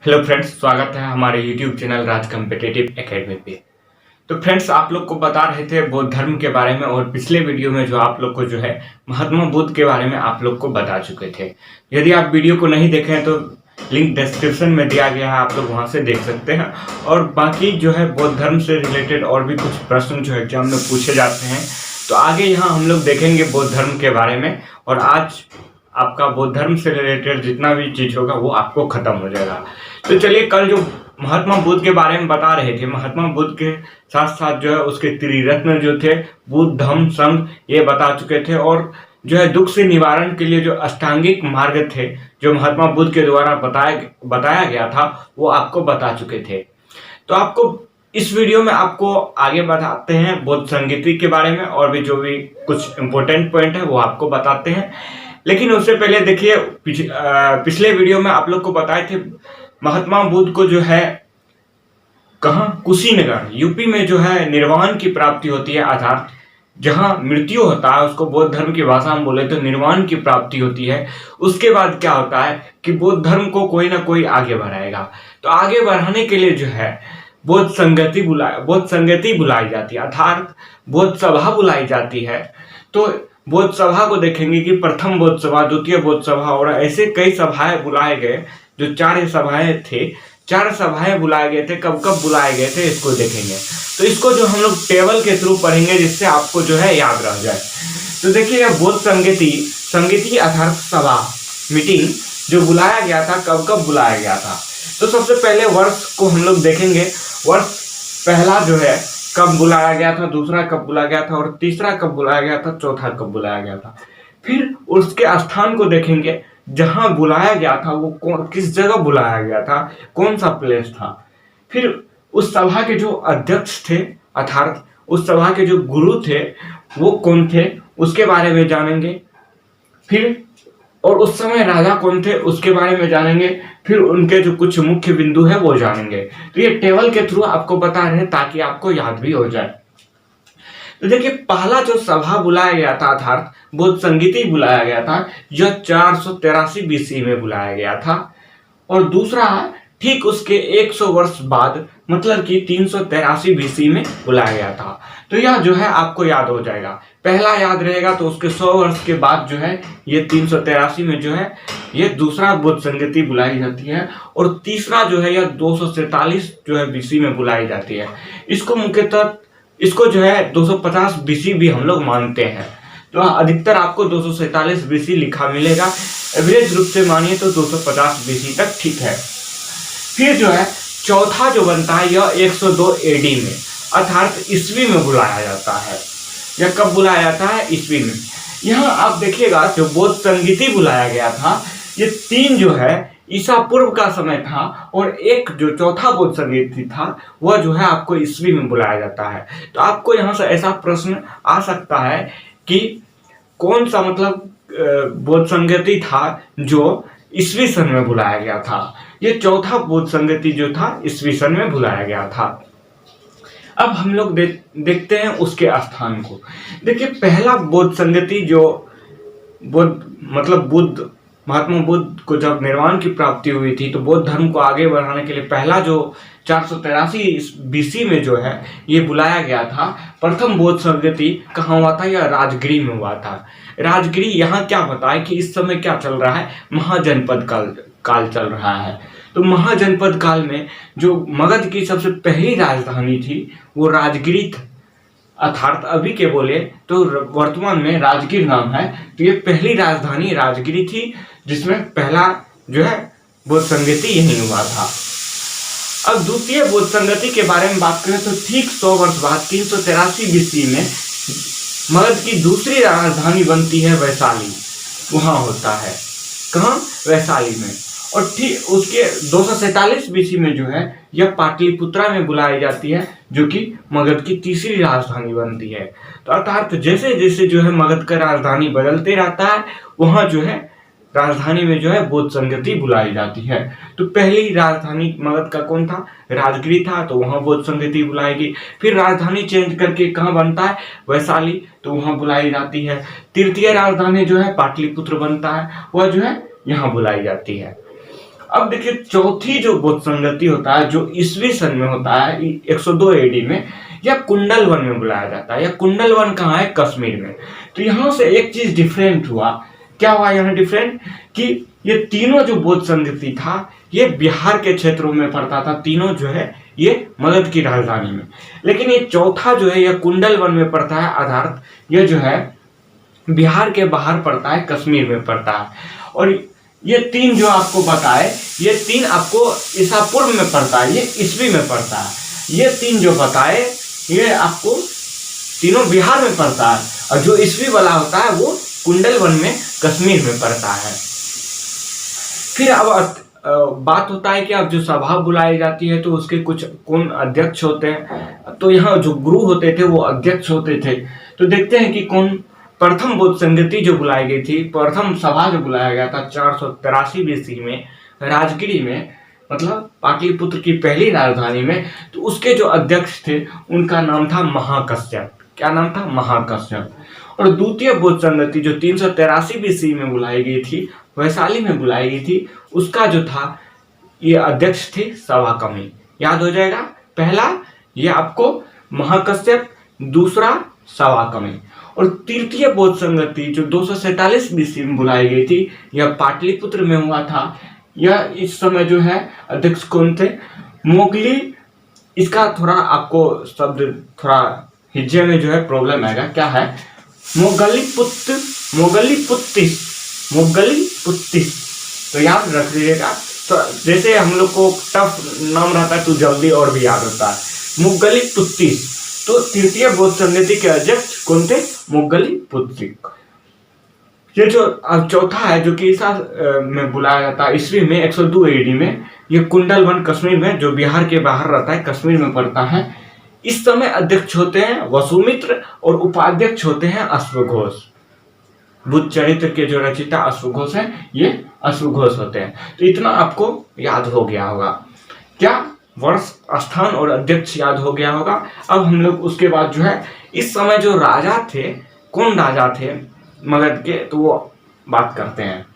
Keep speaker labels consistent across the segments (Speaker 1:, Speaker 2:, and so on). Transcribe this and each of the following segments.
Speaker 1: Hello friends, स्वागत है हमारे यूट्यूब चैनल राज कॉम्पिटिटिव एकेडमी पे। तो फ्रेंड्स, आप लोग को बता रहे थे बौद्ध धर्म के बारे में, और पिछले वीडियो में जो आप लोग को जो है महात्मा बुद्ध के बारे में आप लोग को बता चुके थे। यदि आप वीडियो को नहीं देखे हैं तो लिंक डिस्क्रिप्शन में दिया गया है, आप लोग वहां से देख सकते हैं। और बाकी जो है बौद्ध धर्म से रिलेटेड और भी कुछ प्रश्न जो एग्जाम में पूछे जाते हैं, तो आगे यहाँ हम लोग देखेंगे बौद्ध धर्म के बारे में। और आज आपका बौद्ध धर्म से रिलेटेड जितना भी चीज होगा वो आपको खत्म हो जाएगा। तो चलिए, कल जो महात्मा बुद्ध के बारे में बता रहे थे, महात्मा बुद्ध के साथ साथ जो है उसके त्रिरत्न जो थे, बुद्ध धम्म संघ, ये बता चुके थे। और जो है दुख से निवारण के लिए जो अष्टांगिक मार्ग थे जो महात्मा बुद्ध के द्वारा बताया गया था, वो आपको बता चुके थे। तो आपको इस वीडियो में आपको आगे बताते हैं बौद्ध संगीति के बारे में, और भी जो भी कुछ इंपॉर्टेंट पॉइंट है वो आपको बताते हैं। लेकिन उससे पहले देखिए, पिछले वीडियो में आप लोग को बताए थे महात्मा बुद्ध को जो है कहाँ, कुशीनगर यूपी में जो है निर्वाण की प्राप्ति होती है, अर्थात जहाँ मृत्यु होता है उसको बौद्ध धर्म की भाषा में बोले तो निर्वाण की प्राप्ति होती है। उसके बाद क्या होता है कि बौद्ध धर्म को कोई ना कोई आगे बढ़ाएगा। तो आगे बढ़ाने के लिए जो है बौद्ध संगति बुलाई जाती है, अर्थात बौद्ध सभा बुलाई जाती है। तो बौद्ध सभा को देखेंगे कि प्रथम बौद्ध सभा, द्वितीय बौद्ध सभा, और ऐसे कई सभाएं बुलाए गए। जो 4 सभाएं थे, 4 सभाएं बुलाए गए थे। कब कब बुलाए गए थे इसको देखेंगे। तो इसको जो हम लोग टेबल के थ्रू पढ़ेंगे, जिससे आपको जो है याद रह जाए। तो देखिए, बौद्ध संगीति अर्थात सभा, मीटिंग जो बुलाया गया था, कब कब बुलाया गया था। तो सबसे पहले वर्ष को हम लोग देखेंगे। वर्ष पहला जो है कब बुलाया गया था, दूसरा कब बुलाया गया था, और तीसरा कब बुलाया गया था, चौथा कब बुलाया गया था। फिर उसके स्थान को देखेंगे, जहां बुलाया गया था वो किस जगह बुलाया गया था, कौन सा प्लेस था। फिर उस सभा के जो अध्यक्ष थे, अर्थात उस सभा के जो गुरु थे, वो कौन थे, उसके बारे में जानेंगे। फिर और उस समय राजा कौन थे उसके बारे में जानेंगे। फिर उनके जो कुछ मुख्य बिंदु है वो जानेंगे। तो ये टेबल के थ्रू आपको बता रहे हैं ताकि आपको याद भी हो जाए। तो देखिए, पहला जो सभा बुलाया गया था, अर्थात बौद्ध संगीति बुलाया गया था, यह 483 बीसी में बुलाया गया था। और दूसरा ठीक उसके 100 वर्ष बाद, मतलब कि 383 बीसी में बुलाया गया था। तो यह जो है आपको याद हो जाएगा। पहला याद रहेगा तो उसके 100 वर्ष के बाद जो है ये 383 में जो है ये दूसरा बौद्ध संगीति बुलाई जाती है। और तीसरा जो है यह 247 जो है बीसी में बुलाई जाती है। इसको मुख्यतः इसको जो है 250 बीसी भी हम लोग मानते हैं। तो अधिकतर आपको 247 बीसी लिखा मिलेगा। एवरेज रूप से मानिए तो 250 बीसी तक ठीक है। फिर जो है चौथा जो बनता है यह 102 एडी में, अर्थात ईस्वी में बुलाया जाता है। यह कब बुलाया जाता है? ईस्वी में। यहाँ आप देखिएगा, जो बौद्ध संगीति बुलाया गया था, ये 3 जो है ईसा पूर्व का समय था, और एक जो चौथा बौद्ध संगीति था वह जो है आपको ईस्वी में बुलाया जाता है। तो आपको यहाँ से ऐसा प्रश्न आ सकता है कि कौन सा मतलब बौद्ध संगीति था जो ईस्वी सन में बुलाया गया था। ये चौथा बौद्ध संगीति जो था ईस्वी सन में बुलाया गया था। अब हम लोग देखते हैं उसके स्थान को। देखिए, पहला बौद्ध संगीति जो महात्मा बुद्ध को जब निर्वाण की प्राप्ति हुई थी, तो बौद्ध धर्म को आगे बढ़ाने के लिए पहला जो 483 बीसी में जो है ये बुलाया गया था। प्रथम बौद्ध संगीति कहाँ हुआ था? यह राजगिरी में हुआ था। राजगिरी, यहाँ क्या बताए कि इस समय क्या चल रहा है? महाजनपद काल चल रहा है। तो महाजनपद काल में जो मगध की सबसे पहली राजधानी थी वो राजगिरी थी, अर्थात अभी के बोले तो वर्तमान में राजगीर नाम है। तो ये पहली राजधानी राजगिरी थी, जिसमें पहला जो है बौद्ध संगीति यही हुआ था। अब द्वितीय बौद्ध संगीति के बारे में बात करें तो ठीक 100 वर्ष बाद 383 बीसी में मगध की दूसरी राजधानी बनती है वैशाली। वहां होता है कहाँ? वैशाली में। और ठीक उसके 247 बीसी में जो है यह पाटलिपुत्रा में बुलाई जाती है, जो कि मगध की तीसरी राजधानी बनती है। तो अर्थात जैसे जैसे जो है मगध का राजधानी बदलते रहता है, वहां जो है राजधानी में जो है बौद्ध संगीति बुलाई जाती है। तो पहली राजधानी मगध का कौन था? राजगिरी था, तो वहां बौद्ध संगीति बुलाएगी। फिर राजधानी चेंज करके कहाँ बनता है? वैशाली, तो वहां बुलाई जाती है। तृतीय राजधानी जो है पाटलिपुत्र बनता है, वह जो है यहाँ बुलाई जाती है। अब देखिए चौथी जो बौद्ध संगति होता है जो ईस्वी सन में होता है 102 एडी में, या कुंडल वन में बुलाया जाता है। या कुंडल वन कहाँ है? कश्मीर में। तो यहाँ से एक चीज डिफरेंट हुआ। क्या हुआ यहाँ डिफरेंट? कि ये तीनों जो बौद्ध संगति था ये बिहार के क्षेत्रों में पड़ता था, तीनों जो है ये मगध की राजधानी में। लेकिन ये चौथा जो है यह कुंडल वन में पड़ता है, आधार ये जो है बिहार के बाहर पड़ता है, कश्मीर में पड़ता है। और ये तीन जो आपको बताए, ये तीन आपको ईसा पूर्व में पड़ता है, ये ईस्वी में पड़ता है। ये तीन जो बताए ये आपको तीनों बिहार में पड़ता है, और जो ईस्वी वाला होता है वो कुंडल वन में कश्मीर में पड़ता है। फिर अब बात होता है कि अब जो सभा बुलाई जाती है तो उसके कुछ कौन अध्यक्ष होते हैं। तो यहाँ जो गुरु होते थे वो अध्यक्ष होते थे। तो देखते हैं कि कौन प्रथम बौद्ध संगति जो बुलाई गई थी, प्रथम सभा जो बुलाया गया था 483 बीसी में राजगिरी में, मतलब पाटलिपुत्र की पहली राजधानी में। तो उसके जो अध्यक्ष थे उनका नाम था महाकश्यप। क्या नाम था? महाकश्यप। और द्वितीय बौद्ध संगति जो 383 बीसी में बुलाई गई थी, वैशाली में बुलाई गई थी, उसका जो था ये अध्यक्ष थे सवाकमी। याद हो जाएगा, पहला ये आपको महाकश्यप, दूसरा सवाकमी। और तृतीय बौद्ध संगति जो 247 बीसी में बुलाई गई थी, यह पाटलिपुत्र में हुआ था। यह इस समय जो है अध्यक्ष कौन थे? मोगली। इसका थोड़ा आपको शब्द थोड़ा हिज्जे में जो है प्रॉब्लम आएगा। क्या है? मोगलीपुत्तिस। तो याद रख लीजिएगा। तो जैसे हम लोग को टफ नाम रहता है तो जल्दी और भी याद होता है। मोगलीपुत्तिस। तो तृतीय बौद्ध संगति के अध्यक्ष कौन थे? मोगलीपुत्तिस। ये जो चौथा है जो कि ईसा में बुलाया जाता है ईस्वी में 102 एडी में, ये कुंडल वन कश्मीर में जो बिहार के बाहर रहता है, कश्मीर में पड़ता है। इस समय अध्यक्ष होते हैं वसुमित्र और उपाध्यक्ष होते हैं अश्वघोष। बुद्ध चरित्र के जो रचिता अश्वघोष हैं, ये अश्वघोष होते हैं। तो इतना आपको याद हो गया होगा। क्या? वर्ष, स्थान और अध्यक्ष याद हो गया होगा। अब हम लोग उसके बाद जो है इस समय जो राजा थे, कौन राजा थे मगध के, तो वो बात करते हैं।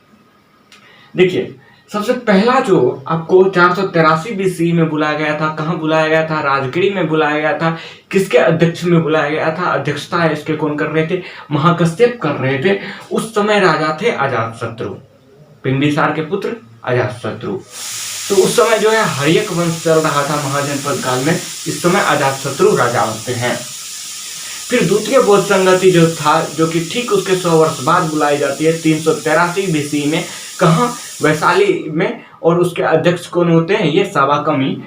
Speaker 1: देखिए सबसे पहला जो आपको 483 बीसी में बुलाया गया था, कहाँ बुलाया गया था? राजगिरी में बुलाया गया था। किसके अध्यक्ष में बुलाया गया था? अध्यक्षता इसके कौन कर रहे थे? महाकश्यप कर रहे थे। उस समय राजा थे अजातशत्रु, बिंबिसार के पुत्र अजातशत्रु। तो उस समय जो है हर्यक वंश चल रहा था महाजनपद काल में। इस समय अजातशत्रु राजा होते हैं। फिर द्वितीय बौद्ध संगति जो था, जो कि ठीक उसके 100 वर्ष बाद बुलाई जाती है 383 बीसी में, कहाँ? वैशाली में। और उसके अध्यक्ष कौन होते हैं? ये सवाकमी।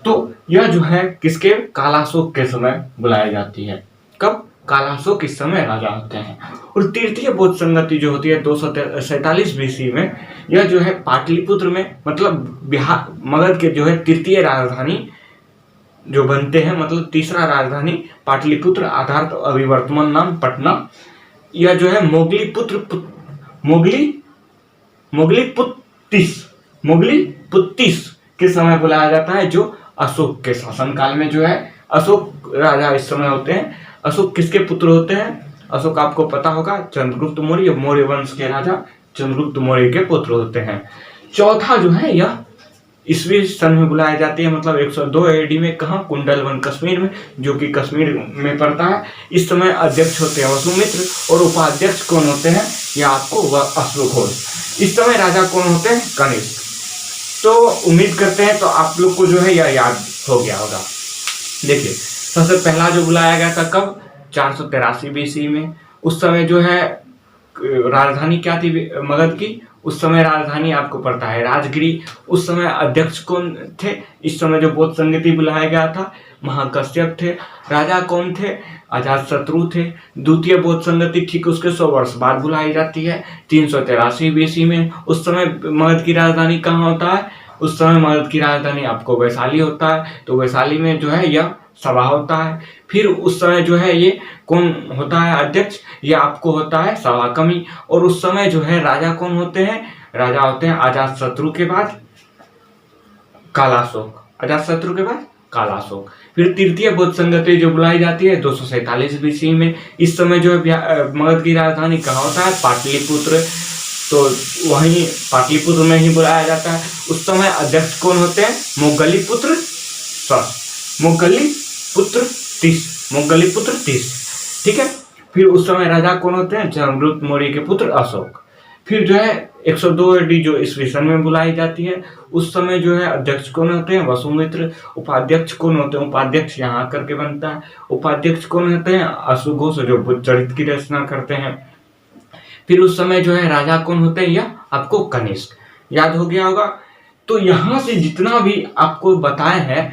Speaker 1: तो यह जो है किसके? कालाशोक के समय बुलाई जाती है। कब? कालाशोक इस समय राजा होते हैं। और तृतीय बौद्ध संगति जो होती है 247 बीसी में, यह जो है पाटलिपुत्र में, मतलब बिहार मगध के जो है तृतीय राजधानी जो बनते हैं, मतलब तीसरा राजधानी पाटलिपुत्र, आधार तो अभी वर्तमान नाम पटना। यह जो है मोगलीपुत्तिस के समय बुलाया जाता है, जो अशोक के शासनकाल में जो है अशोक राजा इस समय होते हैं। अशोक किसके पुत्र होते हैं? अशोक आपको पता होगा चंद्रगुप्त मौर्य, मौर्य वंश के राजा चंद्रगुप्त मौर्य के पुत्र होते हैं। चौथा जो है यह ईस्वी सन में बुलाई जाती है, मतलब 102 एडी में, कहाँ? कुंडल वन कश्मीर में, जो कि कश्मीर में पड़ता है। इस समय अध्यक्ष होते हैं वसुमित्र और उपाध्यक्ष कौन होते हैं? यह आपको अश्वघोष। इस समय राजा कौन होते हैं? कनिष्क। तो उम्मीद करते हैं तो आप लोग को जो है यह याद हो गया होगा। देखिए सबसे पहला जो बुलाया गया था कब? 483 बीसी में। उस समय जो है राजधानी क्या थी मगध की? उस समय राजधानी आपको पड़ता है राजगिरी। उस समय अध्यक्ष कौन थे? इस समय जो बौद्ध संगति बुलाया गया था, महाकश्यप थे। राजा कौन थे? अजातशत्रु थे। द्वितीय बौद्ध संगति ठीक उसके 100 वर्ष बाद बुलाई जाती है 383 बीसी में। उस समय मगध की राजधानी कहाँ होता है? उस समय मगध की राजधानी आपको वैशाली होता है। तो वैशाली में जो है यह सभा होता है। फिर उस समय जो है ये कौन होता है अध्यक्ष? ये आपको होता है सवाकमी। और उस समय जो है राजा कौन होते हैं? राजा होते हैं अजातशत्रु के बाद कालाशोक, अजातशत्रु के बाद कालाशोक। फिर तृतीय बौद्ध संगति जो बुलाई जाती है 247 बीसी में। इस समय जो है मगध की राजधानी कहाँ होता है? पाटलिपुत्र। तो वहीं पाटलिपुत्र में ही बुलाया जाता है। उस समय अध्यक्ष कौन होते हैं? मोगलीपुत्र तीस, ठीक है। फिर उस समय राजा कौन होते हैं? जमरूत मौर्य के पुत्र अशोक। फिर जो है 102 AD जो ईस्वी सन में बुलाई जाती है, उस समय जो है अध्यक्ष कौन होते हैं? वसुमित्र। उपाध्यक्ष कौन होते हैं? उपाध्यक्ष यहाँ करके बनता है। उपाध्यक्ष कौन होते हैं? अश्वघोष, जो बुद्धचरित्र की रचना करते हैं। फिर उस समय जो है राजा कौन होते हैं? यह आपको कनिष्क याद हो गया होगा। तो यहाँ से जितना भी आपको बताए हैं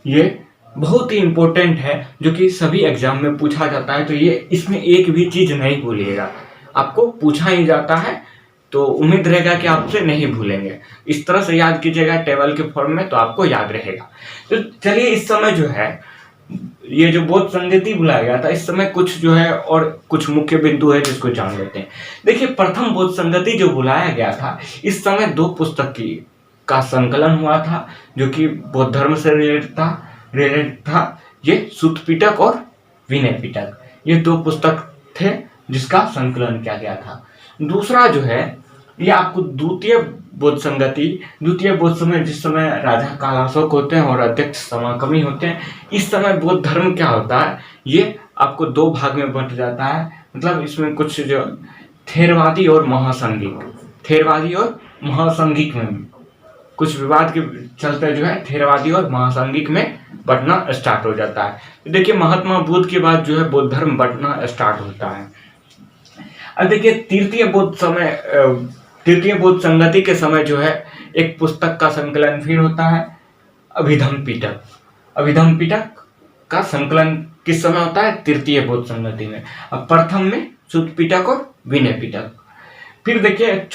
Speaker 1: ये बहुत ही इंपॉर्टेंट है, जो कि सभी एग्जाम में पूछा जाता है। तो ये इसमें एक भी चीज नहीं भूलिएगा, आपको पूछा ही जाता है, तो उम्मीद रहेगा कि आपसे नहीं भूलेंगे। इस तरह से याद कीजिएगा टेबल के फॉर्म में, तो आपको याद रहेगा। तो चलिए इस समय जो है ये जो बोध संगति बुलाया गया था, इस समय कुछ जो है और कुछ मुख्य बिंदु है जिसको जान लेते हैं। देखिए, प्रथम बोध संगति जो बुलाया गया था, इस समय 2 पुस्तक का संकलन हुआ था, जो कि बौद्ध धर्म से रिलेटेड था। ये सूत पिटक और विनय पिटक, ये 2 पुस्तक थे जिसका संकलन किया गया था। दूसरा जो है ये आपको द्वितीय बोध समय, जिस समय राजा कालाशोक होते हैं और अध्यक्ष समाकमी होते हैं, इस समय बौद्ध धर्म क्या होता है, ये आपको 2 भाग में बंट जाता है। मतलब इसमें कुछ जो थेरवादी और महासांघिक में कुछ विवाद के चलते जो है थेरवादी और महासांघिक में बंटना स्टार्ट हो जाता है। देखिए, महात्मा बुद्ध के बाद जो है बौद्ध धर्म बंटना स्टार्ट होता है। अब देखिए, तृतीय बौद्ध संगति के समय जो है एक पुस्तक का संकलन फिर होता है, अभिधम्म पिटक का संकलन किस समय होता है? तृतीय बौद्ध संगति में। अब प्रथम में सूत पिटक और विनय पिटक। फिर देखिए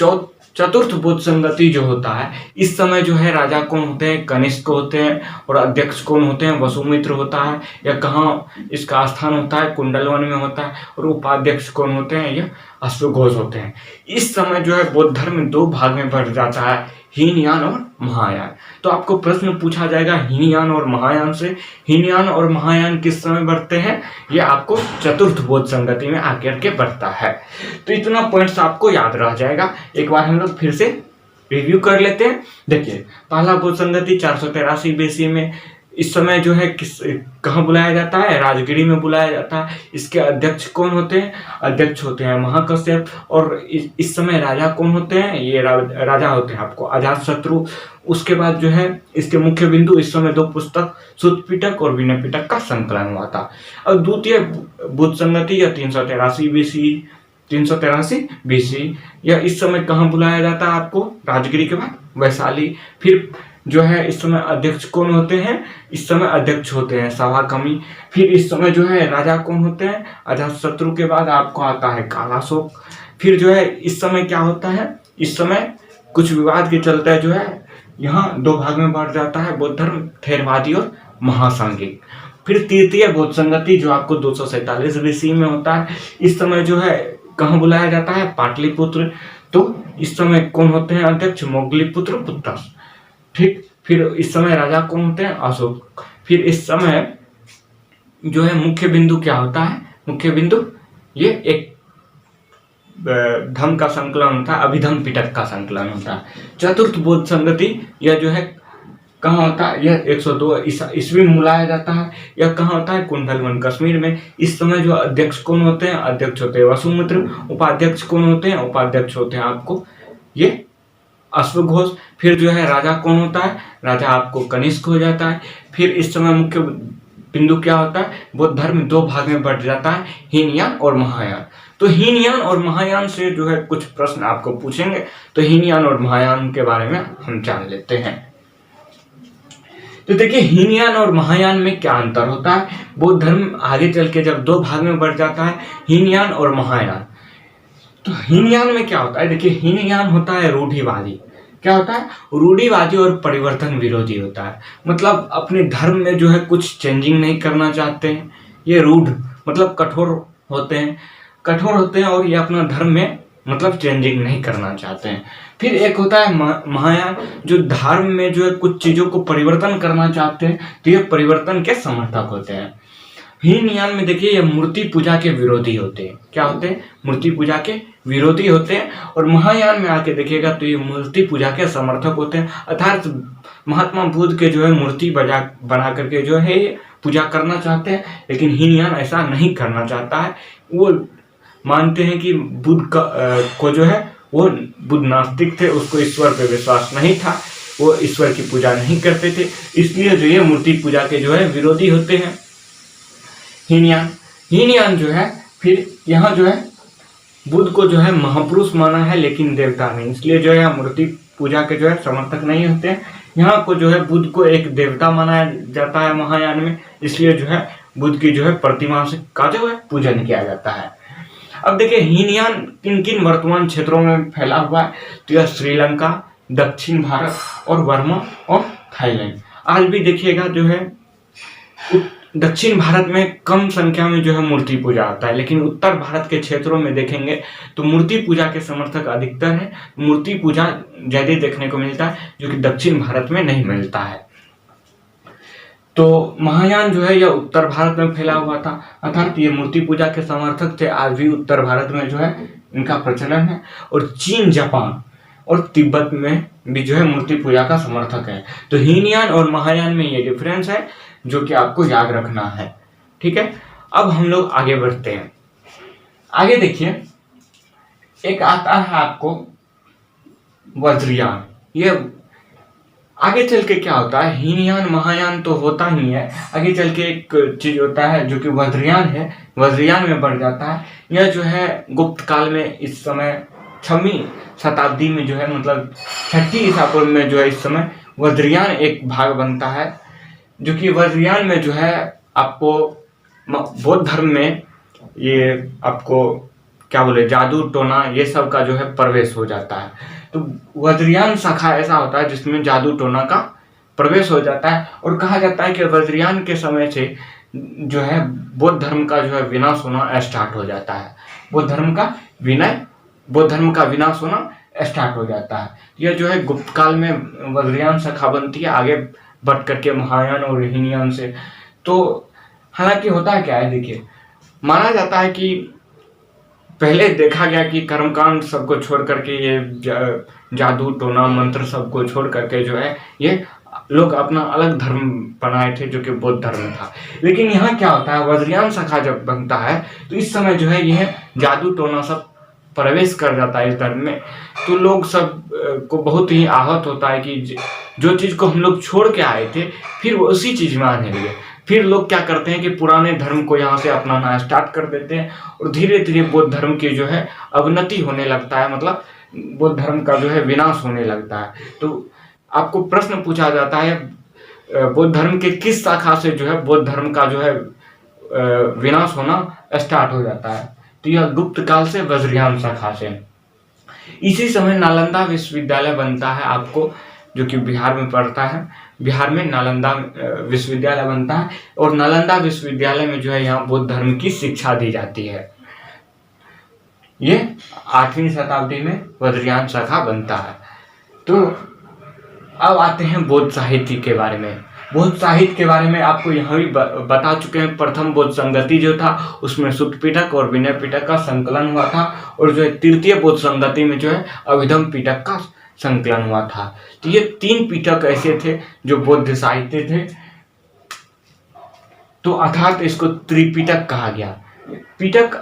Speaker 1: चतुर्थ बौद्ध संगति जो होता है, इस समय जो है राजा कौन होते हैं? कनिष्क होते हैं। और अध्यक्ष कौन होते हैं? वसुमित्र होता है। या कहाँ इसका स्थान होता है? कुंडलवन में होता है। और उपाध्यक्ष कौन होते हैं? यह अश्वघोष होते हैं। इस समय जो है बौद्ध धर्म 2 भाग में बढ़ जाता है, हीनयान और महायान। तो आपको प्रश्न पूछा जाएगा हीनयान और महायान से। हीनयान और महायान किस समय बढ़ते हैं? ये आपको चतुर्थ बौद्ध संगति में आकर के बढ़ता है। तो इतना पॉइंट्स आपको याद रह जाएगा। एक बार हम लोग फिर से रिव्यू कर लेते हैं। देखिए, पहला बौद्ध संगति 483 BC में, इस समय जो है कहाँ बुलाया जाता है? राजगिरी में बुलाया जाता है। इसके अध्यक्ष कौन होते हैं? अध्यक्ष होते हैं महाकश्यप। और इस समय राजा कौन होते हैं? ये राजा होते हैं आपको अजातशत्रु। उसके बाद जो है इसके मुख्य बिंदु, इस समय 2 पुस्तक सूत पिटक और विनय पिटक का संकलन हुआ था। अब द्वितीय बुद्ध संगति या 383 BC, या इस समय कहाँ बुलाया जाता है आपको? राजगिरी के बाद वैशाली। फिर जो है इस समय अध्यक्ष कौन होते हैं? इस समय अध्यक्ष होते हैं सभाकमी। फिर इस समय जो है राजा कौन होते हैं? अजातशत्रु के बाद आपको आता है कालाशोक। फिर जो है इस समय क्या होता है? इस समय कुछ विवाद के चलते जो है यहाँ 2 भाग में बढ़ जाता है बौद्ध धर्म, थेरवादी और महासांघिक। फिर तृतीय बौद्ध संगति जो आपको 247 BC में होता है, इस समय जो है कहाँ बुलाया जाता है? पाटलिपुत्र। तो इस समय कौन होते हैं अध्यक्ष? मोगलीपुत्र पुत्रस। ठीक, फिर इस समय राजा कौन होते हैं? अशोक। फिर इस समय जो है मुख्य बिंदु क्या होता है? मुख्य बिंदु ये एक धम्म का संकलन होता है, अभिधम्म पिटक का संकलन होता है। चतुर्थ बौद्ध संगति यह जो है कहाँ होता है? यह 102 ईस्वी में बुलाया जाता है। यह कहाँ होता है? कुंडलवन कश्मीर में। इस समय जो अध्यक्ष कौन होते हैं? अध्यक्ष होते हैं वसुमित्र। उपाध्यक्ष कौन होते हैं? उपाध्यक्ष होते हैं आपको ये अश्वघोष। फिर जो है राजा कौन होता है? राजा आपको कनिष्क हो जाता है। फिर इस समय मुख्य बिंदु क्या होता है? बौद्ध धर्म 2 भाग में बढ़ जाता है, हीनयान और महायान। तो हीनयान और महायान से जो है कुछ प्रश्न आपको पूछेंगे, तो हीनयान और महायान के बारे में हम जान लेते हैं। तो देखिए, हीनयान और महायान में क्या अंतर होता है? बौद्ध धर्म आगे चल के जब 2 भाग में बढ़ जाता है, हीनयान और महायान, तो हीनयान में क्या होता है? देखिए, हीनयान होता है रूढ़िवादी। क्या होता है? रूढ़िवादी और परिवर्तन विरोधी होता है। मतलब अपने धर्म में जो है कुछ चेंजिंग नहीं करना चाहते हैं। ये रूढ़ मतलब कठोर होते हैं और ये अपना धर्म में मतलब चेंजिंग नहीं करना चाहते हैं। फिर एक होता है महायान, जो धर्म में जो है कुछ चीज़ों को परिवर्तन करना चाहते हैं, तो ये परिवर्तन के समर्थक होते हैं। हीनयान में देखिए ये मूर्ति पूजा के विरोधी होते हैं। क्या होते हैं? मूर्ति पूजा के विरोधी होते हैं। और महायान में आके देखिएगा तो ये मूर्ति पूजा के समर्थक होते हैं। अर्थात महात्मा बुद्ध के जो है मूर्ति बना करके जो है पूजा करना चाहते हैं, लेकिन हीनयान ऐसा नहीं करना चाहता है। वो मानते हैं कि बुद्ध को जो है वो बुद्ध नास्तिक थे, उसको ईश्वर पे विश्वास नहीं था, वो ईश्वर की पूजा नहीं करते थे, इसलिए जो ये मूर्ति पूजा के जो है विरोधी होते हैं हीनयान जो है फिर यहाँ जो है बुद्ध को जो है महापुरुष माना है लेकिन देवता नहीं, इसलिए जो है मूर्ति पूजा के जो है समर्थक नहीं होते हैं। यहाँ को जो है बुद्ध को एक देवता माना जाता है महायान में, इसलिए जो है बुद्ध की जो है प्रतिमा से का जो है पूजन किया जाता है। अब देखिए हीनयान किन किन वर्तमान क्षेत्रों में फैला हुआ है, तो यह श्रीलंका, दक्षिण भारत और बर्मा और थाईलैंड। आज भी देखिएगा जो है दक्षिण भारत में कम संख्या में जो है मूर्ति पूजा होता है, लेकिन उत्तर भारत के क्षेत्रों में देखेंगे तो मूर्ति पूजा के समर्थक अधिकतर है। मूर्ति पूजा ज्यादा देखने को मिलता है, जो कि दक्षिण भारत में नहीं मिलता है। तो महायान जो है यह उत्तर भारत में फैला हुआ था, अर्थात ये मूर्ति पूजा के समर्थक थे। आज भी उत्तर भारत में जो है इनका प्रचलन है। और चीन, जापान और तिब्बत में भी जो है मूर्ति पूजा का समर्थक है। तो हीनयान और महायान में ये डिफरेंस है जो कि आपको याद रखना है। ठीक है, अब हम लोग आगे बढ़ते हैं। आगे देखिए एक आता है आपको वज्रयान। ये आगे चल के क्या होता है, हीनयान महायान तो होता ही है, आगे चल के एक चीज होता है जो कि वज्रयान है, वज्रयान में बढ़ जाता है। यह जो है गुप्त काल में, इस समय 6वीं शताब्दी में जो है मतलब 6ठी ईसा पूर्व में जो है इस समय वज्रयान एक भाग बनता है, जो कि वज्रयान में जो है आपको बौद्ध धर्म में ये आपको क्या बोले जादू टोना ये सब का जो है प्रवेश हो जाता है। तो वज्रयान शाखा ऐसा होता है जिसमें जादू टोना का प्रवेश हो जाता है। और कहा जाता है कि वज्रयान के समय से जो है बौद्ध धर्म का जो है विनाश होना स्टार्ट हो जाता है। बौद्ध धर्म का विनाश होना स्टार्ट हो जाता है। यह जो है गुप्त काल में वज्रयान शाखा बनती है, आगे बढ़ करके महायान और हीनयान से। तो हालांकि होता क्या है, देखिए माना जाता है कि पहले देखा गया कि कर्मकांड सबको छोड़ करके ये जादू टोना मंत्र सबको छोड़ करके जो है ये लोग अपना अलग धर्म बनाए थे जो कि बौद्ध धर्म था। लेकिन यहाँ क्या होता है, वज्रयान शाखा जब बनता है तो इस समय जो है यह जादू टोना सब प्रवेश कर जाता है इस धर्म में। तो लोग सब को बहुत ही आहत होता है कि जो चीज को हम लोग छोड़ के आए थे फिर वो उसी चीज में आने लगे। फिर लोग क्या करते हैं कि पुराने धर्म को यहाँ से अपनाना स्टार्ट कर देते हैं और धीरे धीरे बौद्ध धर्म की जो है अवनति होने लगता है, मतलब बौद्ध धर्म का जो है विनाश होने लगता है। तो आपको प्रश्न पूछा जाता है बौद्ध धर्म के किस शाखा से जो है बौद्ध धर्म का जो है विनाश होना स्टार्ट हो जाता है, तो यह गुप्त काल से वज्रयान शाखा से। इसी समय नालंदा विश्वविद्यालय बनता है आपको, जो कि बिहार में पड़ता है। बिहार में नालंदा विश्वविद्यालय बनता है और नालंदा विश्वविद्यालय में जो है यहाँ बौद्ध धर्म की शिक्षा दी जाती है। ये 8वीं शताब्दी में वज्रयान शाखा बनता है। तो अब आते हैं बौद्ध साहित्य के बारे में। बौद्ध साहित्य के बारे में आपको यहाँ भी बता चुके हैं। प्रथम बौद्ध संगति जो था उसमें सुत्त पिटक और विनय पिटक का संकलन हुआ था, और जो है तृतीय बौद्ध संगति में जो है अभिधम्म पिटक का संकलन हुआ था। तो ये 3 पिटक ऐसे थे जो बौद्ध साहित्य थे, तो अर्थात इसको त्रिपिटक कहा गया। पिटक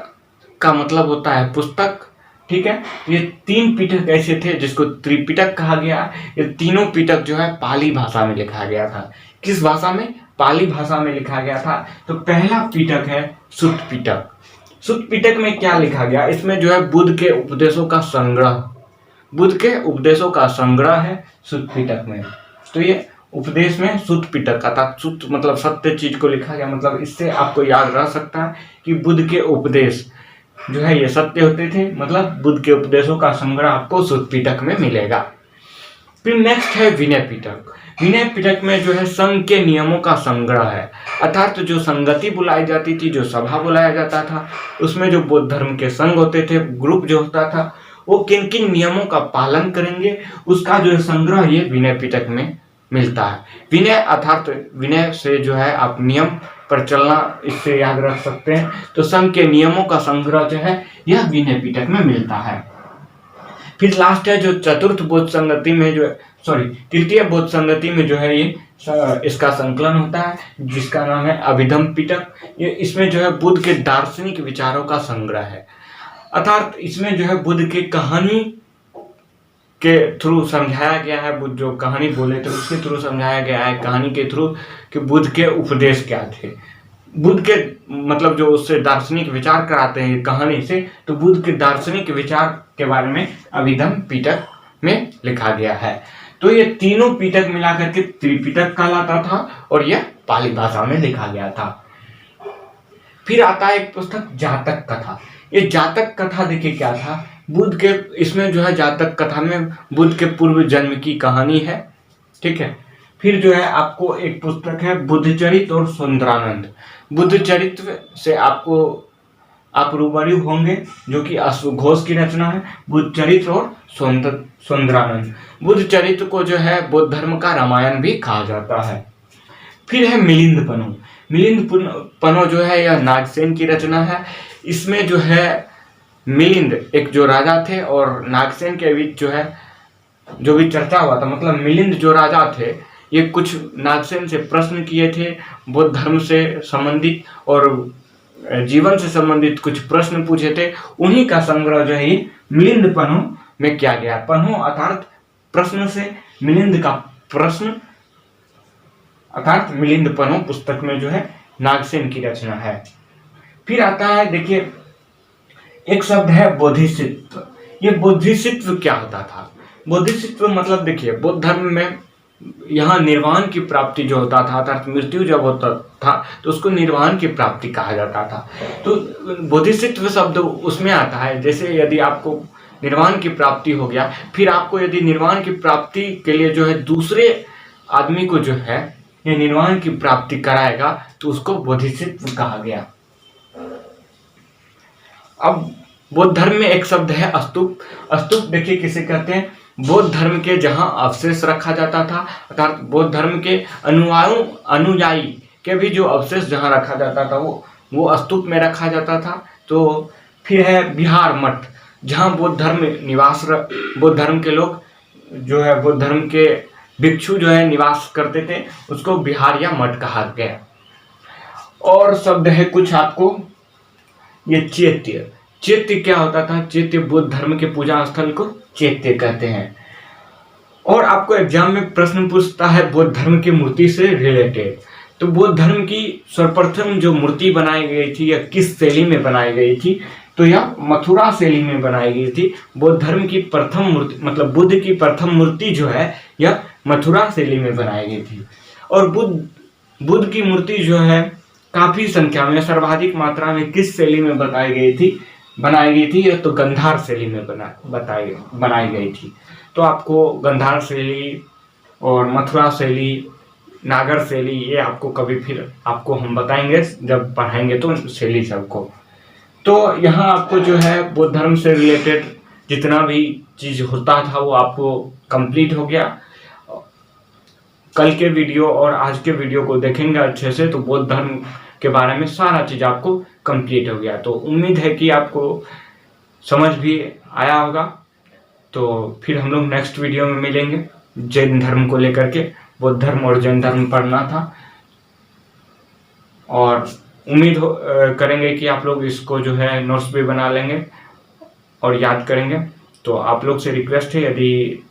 Speaker 1: का मतलब होता है पुस्तक, ठीक है। ये 3 पिटक ऐसे थे जिसको त्रिपिटक कहा गया। ये तीनों पिटक जो है पाली भाषा में लिखा गया था। किस भाषा में? पाली भाषा में लिखा गया था। तो पहला पिटक है सुत्त पिटक। सुत्त पिटक में क्या लिखा गया, इसमें जो है बुद्ध के उपदेशों का संग्रह है सुत्त पिटक में। तो ये उपदेश में सुत्त पिटक अर्थात सुत्त मतलब सत्य चीज को लिखा गया, मतलब इससे आपको याद रह सकता है कि बुद्ध के उपदेश जो है ये सत्य होते थे, मतलब बुद्ध के उपदेशों का संग्रह आपको सुत्त पिटक में मिलेगा। फिर नेक्स्ट है विनय पिटक। विनय पिटक में जो है संघ के नियमों का संग्रह है, अर्थात जो संगति बुलाई जाती थी, जो सभा बुलाया जाता था, उसमें जो बौद्ध धर्म के संघ होते थे, ग्रुप जो होता था, वो किन किन नियमों का पालन करेंगे उसका जो संग्रह ये विनय पिटक में मिलता है। विनय अर्थात विनय से जो है आप नियम पर चलना, इससे याद रख सकते हैं। तो संघ के नियमों का संग्रह जो है यह विनय पिटक में मिलता है। फिर लास्ट है जो चतुर्थ बोध संगति में जो तृतीय बोध संगति में जो है ये इसका संकलन होता है, जिसका नाम है अभिधम पिटक। ये इसमें जो है बुद्ध के दार्शनिक विचारों का संग्रह है, अर्थात इसमें जो है बुद्ध के कहानी के थ्रू समझाया गया है। बुद्ध जो कहानी बोले थे उसके थ्रू समझाया गया है, कहानी के थ्रू कि बुद्ध के उपदेश क्या थे। बुद्ध के मतलब जो उससे दार्शनिक विचार कराते हैं कहानी से, तो बुद्ध के दार्शनिक विचार के बारे में अभिधम पिटक में लिखा गया है। तो ये तीनों पिटक मिलाकर के त्रिपिटक कहलाता था और यह पाली भाषा में लिखा गया था। फिर आता है एक पुस्तक जातक कथा। ये जातक कथा देखिए क्या था, बुद्ध के इसमें जो है जातक कथा में बुद्ध के पूर्व जन्म की कहानी है, ठीक है। फिर जो है आपको एक पुस्तक है बुद्धचरित और सुंदरानंद। बुद्धचरित्र से आप रूबरू होंगे, जो कि अश्वघोष की रचना है। बुद्धचरित्र और सुंदरानंद। बुद्धचरित्र को जो है बौद्ध धर्म का रामायण भी कहा जाता है। फिर है मिलिंद पनो। मिलिंद पनो जो है यह नागसेन की रचना है। इसमें जो है मिलिंद एक जो राजा थे और नागसेन के बीच जो है जो भी चर्चा हुआ था, मतलब मिलिंद जो राजा थे ये कुछ नागसेन से प्रश्न किए थे बौद्ध धर्म से संबंधित और जीवन से संबंधित कुछ प्रश्न पूछे थे। उन्हीं का संग्रह जो है मिलिंद पनो में किया गया। पनो अर्थात प्रश्न से मिलिंद का प्रश्न, अर्थात मिलिंद पनो पुस्तक में जो है नागसेन की रचना है। फिर आता है देखिए एक शब्द है बोधिसत्व। ये बोधिसत्व क्या होता था? बोधिसत्व मतलब देखिए बौद्ध धर्म में यहाँ निर्वाण की प्राप्ति जो होता था, अर्थात मृत्यु जब होता था तो उसको निर्वाण की प्राप्ति कहा जाता था। तो बोधिसत्व शब्द उसमें आता है, जैसे यदि आपको निर्वाण की प्राप्ति हो गया, फिर आपको यदि निर्वाण की प्राप्ति के लिए जो है दूसरे आदमी को जो है ये निर्वाण की प्राप्ति कराएगा तो उसको बोधिसत्व कहा गया। अब बौद्ध धर्म में एक शब्द है अस्तूप। अस्तूप देखिए किसे कहते हैं? बौद्ध धर्म के जहां अवशेष रखा जाता था, अर्थात बौद्ध धर्म के अनुयायी के भी जो अवशेष जहां रखा जाता था वो अस्तूप में रखा जाता था। तो फिर है बिहार मठ, जहां बौद्ध धर्म के लोग जो है बौद्ध धर्म के भिक्षु जो है निवास करते थे, उसको बिहार या मठ कहा गया। और शब्द है कुछ आपको ये चैत्य। चैत्य क्या होता था? चैत्य बौद्ध धर्म के पूजा स्थल को चैत्य कहते हैं। और आपको एग्जाम में प्रश्न पूछता है बौद्ध धर्म की मूर्ति से रिलेटेड, तो बौद्ध धर्म की सर्वप्रथम जो मूर्ति बनाई गई थी या किस शैली में बनाई गई थी, तो यह मथुरा शैली में बनाई गई थी। बौद्ध धर्म की प्रथम मूर्ति मतलब बुद्ध की प्रथम मूर्ति जो है यह मथुरा शैली में बनाई गई थी। और बुद्ध की मूर्ति जो है काफी संख्या में सर्वाधिक मात्रा में किस शैली में बनाई गई थी, या तो गंधार शैली में बनाई गई थी। तो आपको गंधार शैली और मथुरा शैली, नागर शैली, ये आपको कभी फिर आपको हम बताएंगे जब पढ़ाएंगे तो शैली सबको। तो यहाँ आपको जो है बौद्ध धर्म से रिलेटेड जितना भी चीज होता था वो आपको कंप्लीट हो गया। कल के वीडियो और आज के वीडियो को देखेंगे अच्छे से तो बौद्ध धर्म के बारे में सारा चीज आपको कंप्लीट हो गया। तो उम्मीद है कि आपको समझ भी आया होगा। तो फिर हम लोग नेक्स्ट वीडियो में मिलेंगे। जैन धर्म को लेकर के, बौद्ध धर्म और जैन धर्म पढ़ना था और उम्मीद करेंगे कि आप लोग इसको जो है नोट्स भी बना लेंगे और याद करेंगे। तो आप लोग से रिक्वेस्ट है, यदि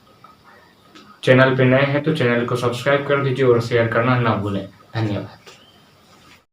Speaker 1: चैनल पे नए हैं तो चैनल को सब्सक्राइब कर दीजिए और शेयर करना ना भूलें। धन्यवाद।